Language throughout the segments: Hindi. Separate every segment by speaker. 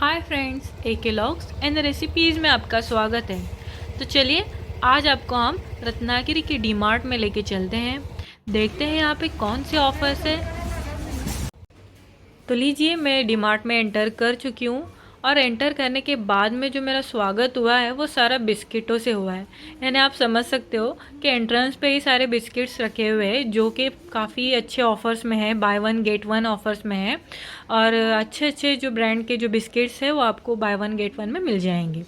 Speaker 1: Hi friends, AK logs and recipes में आपका स्वागत है। तो चलिए आज आपको हम रत्नागिरी के डीमार्ट में लेके चलते हैं। देखते हैं यहाँ पे कौन से ऑफर्स है। तो लीजिए, मैं डीमार्ट में एंटर कर चुकी हूँ और एंटर करने के बाद में जो मेरा स्वागत हुआ है वो सारा बिस्किटों से हुआ है। यानी आप समझ सकते हो कि एंट्रेंस पे ही सारे बिस्किट्स रखे हुए हैं जो कि काफ़ी अच्छे ऑफ़र्स में है, by one get one offers में है। और अच्छे अच्छे जो ब्रांड के जो बिस्किट्स है वो आपको बाय वन गेट वन में मिल जाएंगे।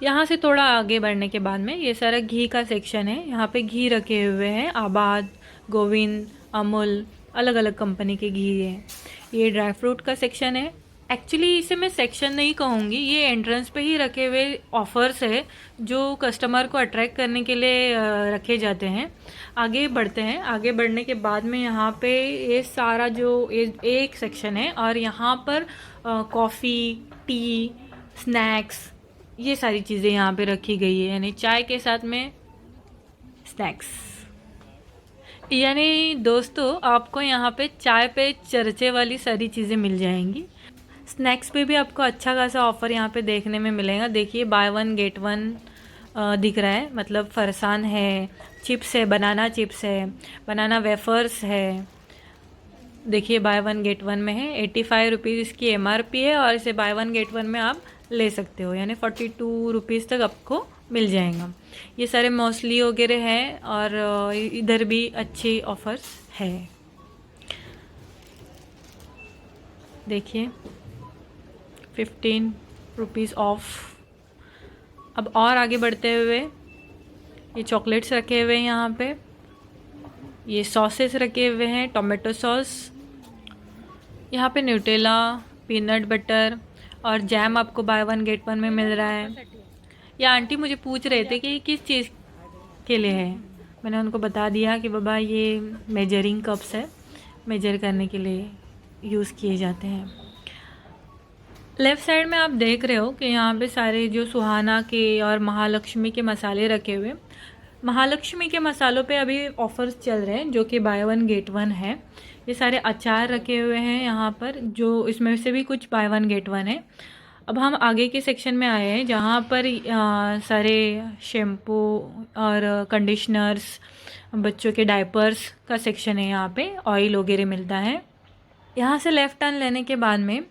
Speaker 1: यहाँ से थोड़ा आगे बढ़ने के बाद में ये सारा घी का सेक्शन है। यहाँ पे घी रखे हुए हैं, आबाद, गोविंद, अमूल, अलग अलग कंपनी के घी है। ये ड्राई फ्रूट का सेक्शन है। एक्चुअली इसे मैं सेक्शन नहीं कहूँगी, ये एंट्रेंस पे ही रखे हुए ऑफर्स है जो कस्टमर को अट्रैक्ट करने के लिए रखे जाते हैं। आगे बढ़ते हैं। आगे बढ़ने के बाद में यहाँ पे ये सारा जो एक सेक्शन है और यहाँ पर कॉफ़ी, टी, स्नैक्स, ये सारी चीज़ें यहाँ पे रखी गई है। यानी चाय के साथ में स्नैक्स। यानी दोस्तों, आपको यहाँ पे चाय पे चर्चे वाली सारी चीज़ें मिल जाएंगी। स्नैक्स पे भी आपको अच्छा खासा ऑफ़र यहाँ पे देखने में मिलेगा। देखिए, बाय वन गेट वन दिख रहा है, मतलब फरसान है, चिप्स है, बनाना चिप्स है, बनाना वेफर्स है। देखिए, बाय वन गेट वन में है। 85 रुपीज़ इसकी MRP है और इसे बाय वन गेट वन में आप ले सकते हो। यानी 42 रुपीज़ तक आपको मिल जाएगा। ये सारे मौसली वगैरह हैं और इधर भी अच्छी ऑफर्स है। देखिए, 15 रुपीज़ ऑफ। अब और आगे बढ़ते हुए ये चॉकलेट्स रखे हुए हैं यहाँ पे। ये सॉसेस रखे हुए हैं, टोमेटो सॉस। यहाँ पे न्यूटेला, पीनट बटर और जैम आपको बाय वन गेट वन में मिल रहा है। या आंटी मुझे पूछ रहे थे कि किस चीज़ के लिए है। मैंने उनको बता दिया कि बाबा ये मेजरिंग कप्स है, मेजर करने के लिए यूज़ किए जाते हैं। लेफ़्ट साइड में आप देख रहे हो कि यहाँ पे सारे जो सुहाना के और महालक्ष्मी के मसाले रखे हुए। महालक्ष्मी के मसालों पे अभी ऑफ़र्स चल रहे हैं जो कि बाय वन गेट वन है। ये सारे अचार रखे हुए हैं यहाँ पर, जो इसमें से भी कुछ बाय वन गेट वन है। अब हम आगे के सेक्शन में आए हैं जहाँ पर सारे शैम्पू और कंडीशनर्स, बच्चों के डायपर्स का सेक्शन है। यहाँ पे ऑयल वगैरह मिलता है। यहाँ से लेफ़्ट टर्न लेने के बाद में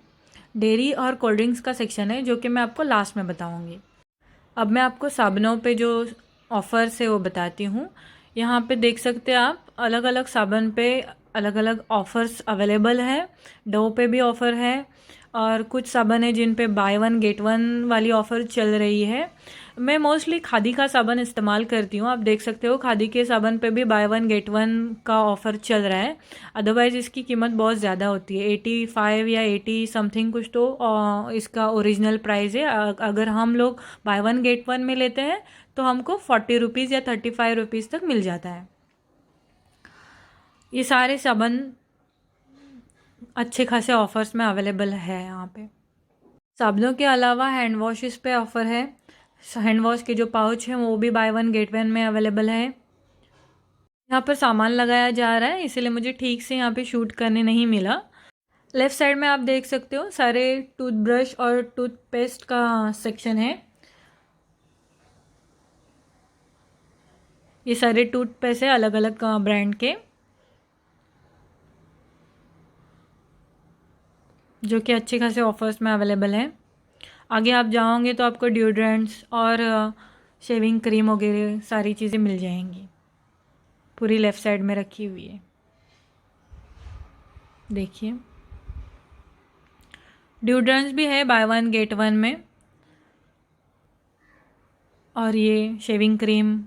Speaker 1: डेयरी और कोल्ड ड्रिंक्स का सेक्शन है जो कि मैं आपको लास्ट में बताऊँगी। अब मैं आपको साबुनों पे जो ऑफ़र्स है वो बताती हूँ। यहाँ पे देख सकते हैं आप, अलग अलग साबुन पे अलग अलग ऑफ़र्स अवेलेबल है। डव पे भी ऑफ़र है और कुछ साबुन है जिन पे बाय वन गेट वन वाली ऑफ़र चल रही है। मैं मोस्टली खादी का साबुन इस्तेमाल करती हूँ। आप देख सकते हो खादी के साबुन पे भी बाय वन गेट वन का ऑफ़र चल रहा है। अदरवाइज़ इसकी कीमत बहुत ज़्यादा होती है, 85 या 80 समथिंग कुछ तो इसका ओरिजिनल प्राइस है। अगर हम लोग बाय वन गेट वन में लेते हैं तो हमको 40 रुपीज़ या 35 रुपीज़ तक मिल जाता है। ये सारे साबुन अच्छे खासे ऑफ़र्स में अवेलेबल है यहाँ पे। साबुनों के अलावा हैंड वॉशेस पे ऑफ़र है। हैंड वॉश के जो पाउच हैं वो भी बाय वन गेट वन में अवेलेबल है। यहाँ पर सामान लगाया जा रहा है, इसीलिए मुझे ठीक से यहाँ पे शूट करने नहीं मिला। लेफ़्ट साइड में आप देख सकते हो सारे टूथब्रश और टूथपेस्ट का सेक्शन है। ये सारे टूथपेस्ट है अलग अलग ब्रांड के, जो कि अच्छे खासे ऑफ़र्स में अवेलेबल है। आगे आप जाओगे तो आपको डिओड्रेंट्स और शेविंग क्रीम वगैरह सारी चीज़ें मिल जाएंगी। पूरी लेफ़्ट साइड में रखी हुई है। देखिए, डिओड्रेंट्स भी है बाय वन गेट वन में। और ये शेविंग क्रीम।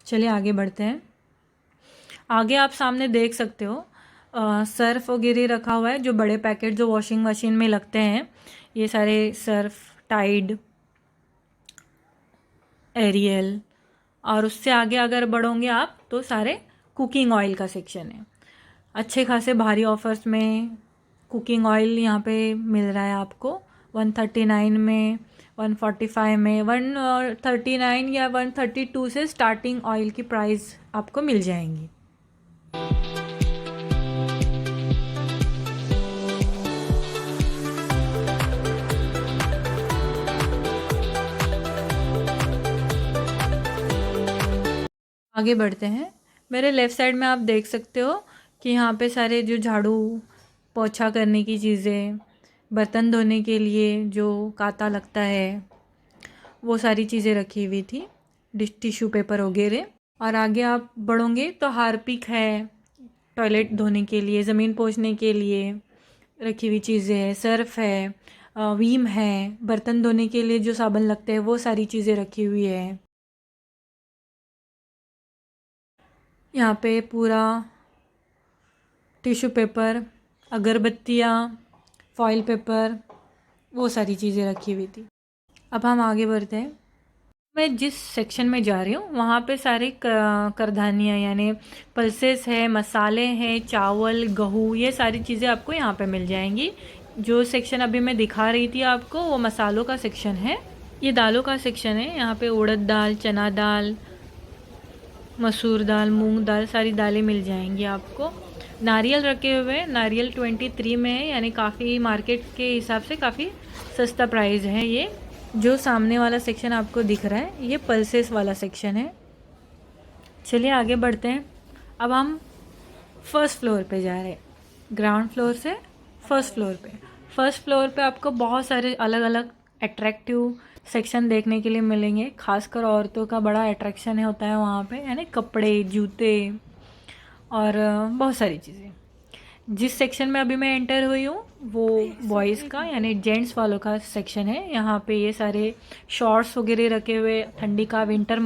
Speaker 1: चलिए आगे बढ़ते हैं। आगे आप सामने देख सकते हो सर्फ वगैरह रखा हुआ है, जो बड़े पैकेट जो वॉशिंग मशीन में लगते हैं। ये सारे सर्फ, टाइड, एरियल। और उससे आगे अगर बढ़ोगे आप तो सारे कुकिंग ऑयल का सेक्शन है। अच्छे खासे भारी ऑफर्स में कुकिंग ऑयल यहाँ पे मिल रहा है आपको 139 में, 145 में, 139 या 132 से स्टार्टिंग ऑयल की प्राइस आपको मिल जाएंगी। आगे बढ़ते हैं। मेरे लेफ़्ट साइड में आप देख सकते हो कि यहाँ पे सारे जो झाड़ू पोछा करने की चीज़ें, बर्तन धोने के लिए जो कांता लगता है, वो सारी चीज़ें रखी हुई थी, टिश्यू पेपर वगैरह। और आगे आप बढ़ोगे तो हार्पिक है, टॉयलेट धोने के लिए, ज़मीन पोंछने के लिए रखी हुई चीज़ें है, सर्फ़ है, वीम है, बर्तन धोने के लिए जो साबुन लगते हैं वो सारी चीज़ें रखी हुई है। यहाँ पे पूरा टिश्यू पेपर, अगरबत्तियाँ, फॉइल पेपर, वो सारी चीज़ें रखी हुई थी। अब हम आगे बढ़ते हैं। मैं जिस सेक्शन में जा रही हूँ वहाँ पे सारे करधानियाँ यानी पल्सेस है, मसाले हैं, चावल, गेहूँ, ये सारी चीज़ें आपको यहाँ पे मिल जाएंगी। जो सेक्शन अभी मैं दिखा रही थी आपको वो मसालों का सेक्शन है। ये दालों का सेक्शन है। यहाँ पे उड़द दाल, चना दाल, मसूर दाल, मूंग दाल, सारी दालें मिल जाएंगी आपको। नारियल रखे हुए हैं, नारियल 23 में है, यानी काफ़ी मार्केट के हिसाब से काफ़ी सस्ता प्राइस है ये। जो सामने वाला सेक्शन आपको दिख रहा है ये पल्सेस वाला सेक्शन है। चलिए आगे बढ़ते हैं। अब हम फर्स्ट फ्लोर पे जा रहे हैं, ग्राउंड फ्लोर से फर्स्ट फ्लोर पे। फर्स्ट फ्लोर पे आपको बहुत सारे अलग अलग अट्रैक्टिव सेक्शन देखने के लिए मिलेंगे। खासकर औरतों का बड़ा अट्रैक्शन होता है वहाँ पे, यानी कपड़े, जूते और बहुत सारी चीज़ें। जिस सेक्शन में अभी मैं एंटर हुई हूँ वो बॉयज़ का यानी जेंट्स वालों का सेक्शन है। यहाँ पे ये सारे शॉर्ट्स वगैरह रखे हुए, ठंडी का विंटर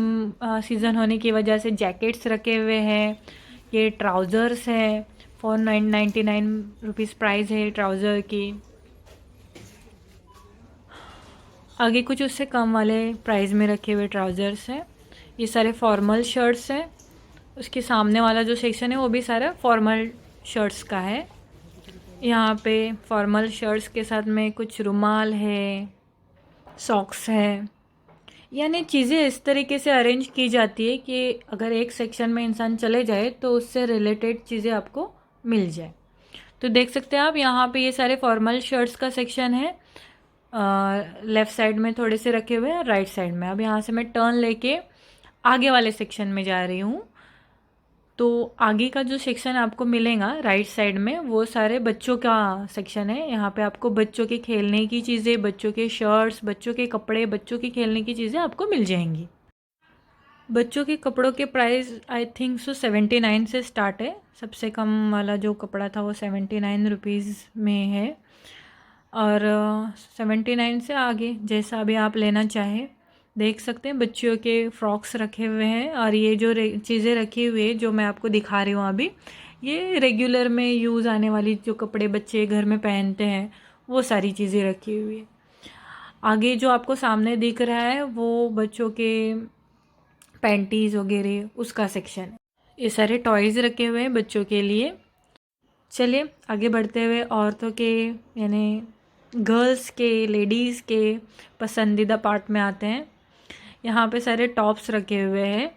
Speaker 1: सीज़न होने की वजह से जैकेट्स रखे हुए हैं। ये ट्राउज़र्स है, 499 रुपीज़ प्राइस है ट्राउज़र की। आगे कुछ उससे कम वाले प्राइस में रखे हुए ट्राउज़र्स हैं। ये सारे फॉर्मल शर्ट्स हैं। उसके सामने वाला जो सेक्शन है वो भी सारा फॉर्मल शर्ट्स का है। यहाँ पे फॉर्मल शर्ट्स के साथ में कुछ रुमाल है, सॉक्स है, यानी चीज़ें इस तरीके से अरेंज की जाती है कि अगर एक सेक्शन में इंसान चले जाए तो उससे रिलेटेड चीज़ें आपको मिल जाए। तो देख सकते हैं आप यहाँ पे ये सारे फॉर्मल शर्ट्स का सेक्शन है। लेफ़्ट साइड में थोड़े से रखे हुए हैं, राइट साइड में। अब यहाँ से मैं टर्न लेके आगे वाले सेक्शन में जा रही हूँ। तो आगे का जो सेक्शन आपको मिलेगा राइट साइड में वो सारे बच्चों का सेक्शन है। यहाँ पे आपको बच्चों के खेलने की चीज़ें, बच्चों के शर्ट्स, बच्चों के कपड़े, बच्चों की खेलने की चीज़ें आपको मिल जाएंगी। बच्चों के कपड़ों के प्राइस आई थिंक सो 79 से स्टार्ट है। सबसे कम वाला जो कपड़ा था वो 79 रुपीज़ में है, और 79 से आगे जैसा भी आप लेना चाहें देख सकते हैं। बच्चियों के फ्रॉक्स रखे हुए हैं, और ये जो चीज़ें रखी हुई है जो मैं आपको दिखा रही हूँ अभी, ये रेगुलर में यूज़ आने वाली जो कपड़े बच्चे घर में पहनते हैं वो सारी चीज़ें रखी हुई है। आगे जो आपको सामने दिख रहा है वो बच्चों के पैंटीज़ वगैरह उसका सेक्शन है। ये सारे टॉयज़ रखे हुए हैं बच्चों के लिए। चलिए आगे बढ़ते हुए औरतों के यानी गर्ल्स के, लेडीज़ के पसंदीदा पार्ट में आते हैं। यहाँ पे सारे टॉप्स रखे हुए हैं।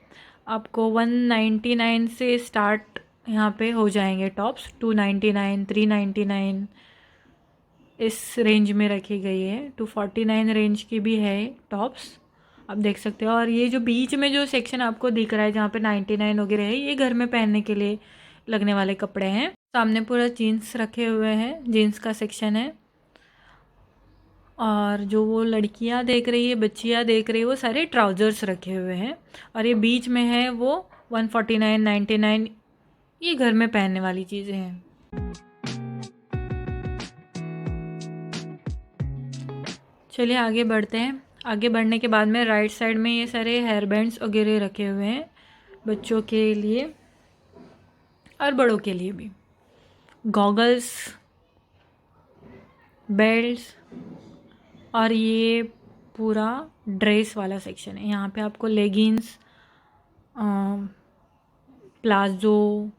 Speaker 1: आपको 199 से स्टार्ट यहाँ पे हो जाएंगे टॉप्स। 299, 399 इस रेंज में रखी गई है। 249 रेंज की भी है टॉप्स, आप देख सकते हो। और ये जो बीच में जो सेक्शन आपको दिख रहा है जहाँ पे 99 वगैरह है, ये घर में पहनने के लिए लगने वाले कपड़े हैं। सामने पूरा जीन्स रखे हुए हैं, जीन्स का सेक्शन है। और जो वो लड़कियां देख रही है, बच्चियां देख रही है, वो सारे ट्राउज़र्स रखे हुए हैं। और ये बीच में है वो 149, 99, ये घर में पहनने वाली चीज़ें हैं। चलिए आगे बढ़ते हैं। आगे बढ़ने के बाद में राइट साइड में ये सारे हेयर बैंड्स वगैरह रखे हुए हैं बच्चों के लिए और बड़ों के लिए भी। गॉगल्स, बेल्ट्स, और ये पूरा ड्रेस वाला सेक्शन है। यहाँ पे आपको लेगिंग्स, प्लाजो,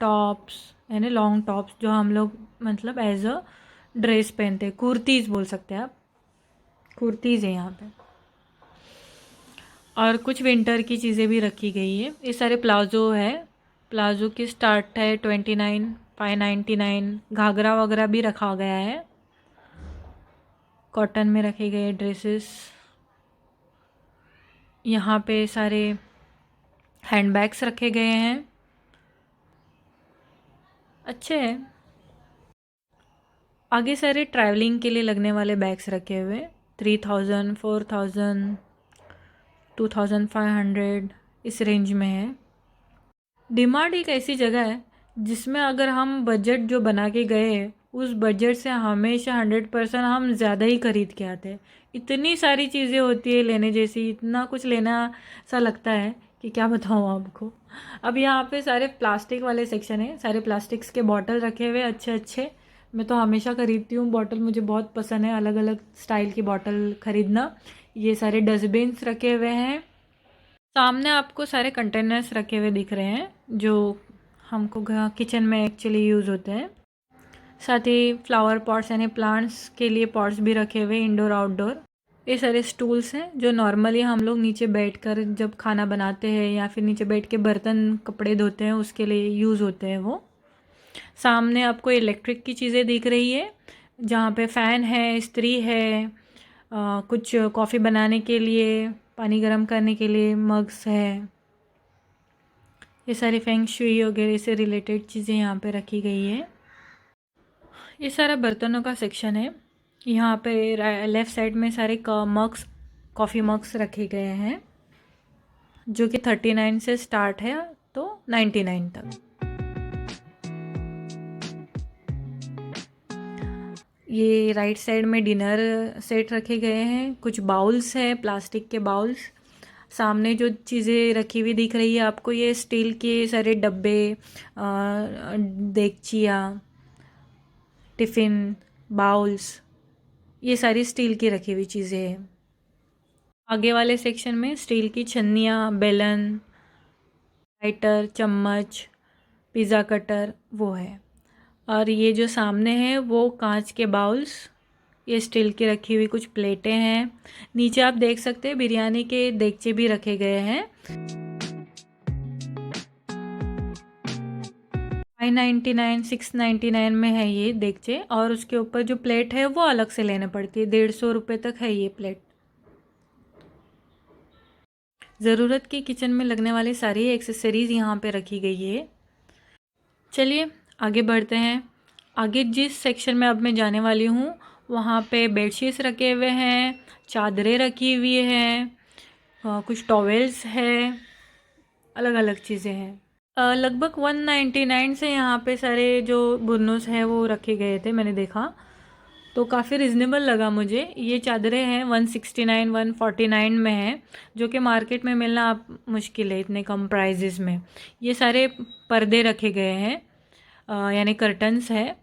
Speaker 1: टॉप्स यानी लॉन्ग टॉप्स जो हम लोग मतलब एज अ ड्रेस पहनते हैं, कुर्तीज़ बोल सकते हैं आप, कुर्तीज़ है यहाँ पे। और कुछ विंटर की चीज़ें भी रखी गई है। ये सारे प्लाजो है, प्लाजो की स्टार्ट है 29, 599। घाघरा वगैरह भी रखा गया है, कॉटन में रखे गए ड्रेसेस। यहाँ पे सारे हैंडबैग्स रखे गए हैं, अच्छे हैं। आगे सारे ट्रैवलिंग के लिए लगने वाले बैग्स रखे हुए, 3000, 4000, 2500 इस रेंज में है। डीमार्ट एक ऐसी जगह है जिसमें अगर हम बजट जो बना के गए हैं उस बजट से हमेशा 100% हम ज़्यादा ही खरीद के आते हैं। इतनी सारी चीज़ें होती है लेने जैसी, इतना कुछ लेना सा लगता है कि क्या बताऊँ आपको। अब यहाँ पे सारे प्लास्टिक वाले सेक्शन है, सारे प्लास्टिक्स के बॉटल रखे हुए अच्छे अच्छे। मैं तो हमेशा ख़रीदती हूँ बॉटल, मुझे बहुत पसंद है अलग अलग स्टाइल की बॉटल ख़रीदना। ये सारे डस्टबिन्स रखे हुए हैं। सामने आपको सारे कंटेनर्स रखे हुए दिख रहे हैं जो हमको किचन में एक्चुअली यूज़ होते हैं। साथ ही फ्लावर पॉट्स यानी प्लांट्स के लिए पॉट्स भी रखे हुए, इंडोर आउटडोर। ये सारे स्टूल्स हैं जो नॉर्मली हम लोग नीचे बैठकर जब खाना बनाते हैं या फिर नीचे बैठ के बर्तन कपड़े धोते हैं उसके लिए यूज़ होते हैं वो। सामने आपको इलेक्ट्रिक की चीज़ें दिख रही है जहाँ पे फ़ैन है, इस्त्री है, कुछ कॉफ़ी बनाने के लिए, पानी गर्म करने के लिए मग्स है। ये सारी फेंग शुई वगैरह से रिलेटेड चीज़ें यहाँ पे रखी गई है। ये सारा बर्तनों का सेक्शन है। यहाँ पे लेफ़्ट साइड में सारे मग्स, कॉफ़ी मग्स रखे गए हैं जो कि 39 से स्टार्ट है तो 99 तक। ये राइट साइड में डिनर सेट रखे गए हैं, कुछ बाउल्स हैं, प्लास्टिक के बाउल्स। सामने जो चीज़ें रखी हुई दिख रही है आपको, ये स्टील के सारे डब्बे, देगचियाँ, टिफ़िन, बाउल्स, ये सारी स्टील की रखी हुई चीज़ें हैं। आगे वाले सेक्शन में स्टील की छन्नियाँ, बेलन, लाइटर, चम्मच, पिज़्ज़ा कटर वो है। और ये जो सामने है वो कांच के बाउल्स, ये स्टील की रखी हुई कुछ प्लेटें हैं। नीचे आप देख सकते हैं बिरयानी के देगचे भी रखे गए हैं। 599, 699 में है ये देगचे, और उसके ऊपर जो प्लेट है वो अलग से लेने पड़ती है। 150 रुपये तक है ये प्लेट। ज़रूरत की किचन में लगने वाली सारी एक्सेसरीज़ यहाँ पे रखी गई है। चलिए आगे बढ़ते हैं। आगे जिस सेक्शन में अब मैं जाने वाली हूँ वहाँ पे बेडशीट्स रखे हुए हैं, चादरें रखी हुई हैं, कुछ टॉवेल्स है, अलग अलग चीज़ें हैं। लगभग 199 से यहाँ पे सारे जो बुर्नोस हैं वो रखे गए थे, मैंने देखा तो काफ़ी रिजनेबल लगा मुझे। ये चादरें हैं 169, 149 में है, जो कि मार्केट में मिलना आप मुश्किल है इतने कम प्राइजेस में। ये सारे पर्दे रखे गए हैं, यानी कर्टन्स है।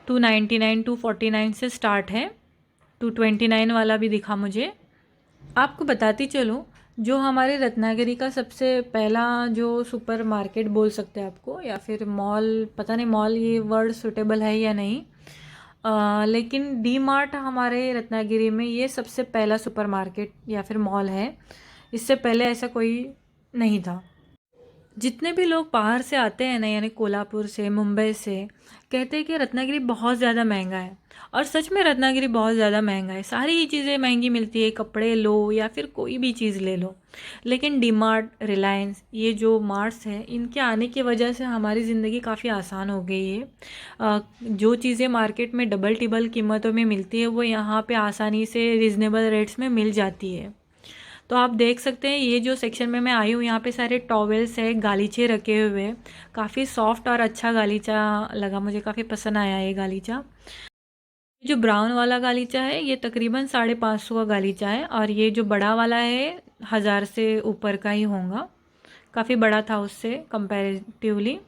Speaker 1: 299, 249 से स्टार्ट है, 229 वाला भी दिखा मुझे। आपको बताती चलूँ, जो हमारे रत्नागिरी का सबसे पहला जो सुपर मार्केट बोल सकते हैं आपको, या फिर मॉल, पता नहीं मॉल ये वर्ड सूटेबल है या नहीं, लेकिन डी मार्ट हमारे रत्नागिरी में ये सबसे पहला सुपर मार्केट या फिर मॉल है। इससे पहले ऐसा कोई नहीं था। जितने भी लोग बाहर से आते हैं ना, यानी कोल्हापुर से, मुंबई से, कहते हैं कि रत्नागिरी बहुत ज़्यादा महंगा है। और सच में रत्नागिरी बहुत ज़्यादा महंगा है, सारी ही चीज़ें महंगी मिलती है, कपड़े लो या फिर कोई भी चीज़ ले लो। लेकिन डी मार्ट, रिलायंस, ये जो मार्ट्स हैं इनके आने की वजह से हमारी ज़िंदगी काफ़ी आसान हो गई है। जो चीज़ें मार्केट में डबल टिबल कीमतों में मिलती है वो यहाँ पे आसानी से रिजनेबल रेट्स में मिल जाती है। तो आप देख सकते हैं ये जो सेक्शन में मैं आई हूँ यहाँ पे सारे टॉवेल्स है, गालीचे रखे हुए हैं। काफ़ी सॉफ्ट और अच्छा गालीचा लगा मुझे, काफ़ी पसंद आया ये गालीचा। जो ब्राउन वाला गालीचा है ये तकरीबन 550 का गालीचा है, और ये जो बड़ा वाला है 1000 से ऊपर का ही होगा, काफ़ी बड़ा था उससे कंपैरेटिवली।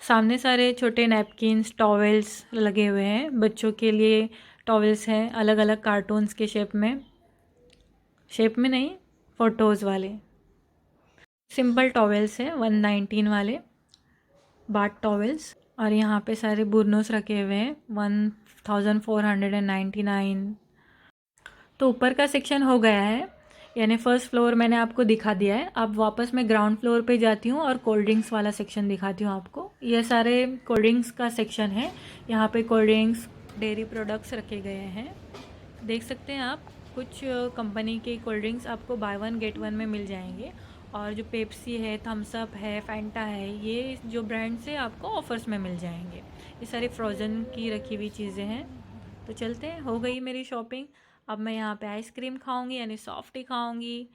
Speaker 1: सामने सारे छोटे नैपकिन्स, टॉवेल्स लगे हुए हैं, बच्चों के लिए टॉवेल्स हैं अलग अलग कार्टून्स के शेप में नहीं, फ़ोटोज़ वाले। सिंपल टॉवेल्स है 119 वाले बाट टॉवेल्स। और यहाँ पे सारे बुर्नोस रखे हुए हैं 1499। तो ऊपर का सेक्शन हो गया है, यानी फर्स्ट फ्लोर मैंने आपको दिखा दिया है। अब वापस मैं ग्राउंड फ्लोर पे जाती हूँ और कोल्ड ड्रिंक्स वाला सेक्शन दिखाती हूँ आपको। ये सारे कोल्ड ड्रिंक्स का सेक्शन है। यहाँ पे कोल्ड ड्रिंक्स, डेयरी प्रोडक्ट्स रखे गए हैं, देख सकते हैं आप। कुछ कंपनी के कोल्ड ड्रिंक्स आपको बाय वन गेट वन में मिल जाएंगे, और जो पेप्सी है, थम्स अप है, फैंटा है, ये जो ब्रांड्स है आपको ऑफ़र्स में मिल जाएंगे। ये सारी फ्रोज़न की रखी हुई चीज़ें हैं। तो चलते हैं, हो गई मेरी शॉपिंग। अब मैं यहाँ पे आइसक्रीम खाऊंगी, यानी सॉफ्टी खाऊंगी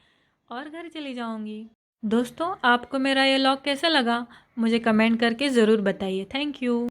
Speaker 1: और घर चली जाऊंगी। दोस्तों, आपको मेरा ये व्लॉग कैसा लगा मुझे कमेंट करके ज़रूर बताइए। Thank you.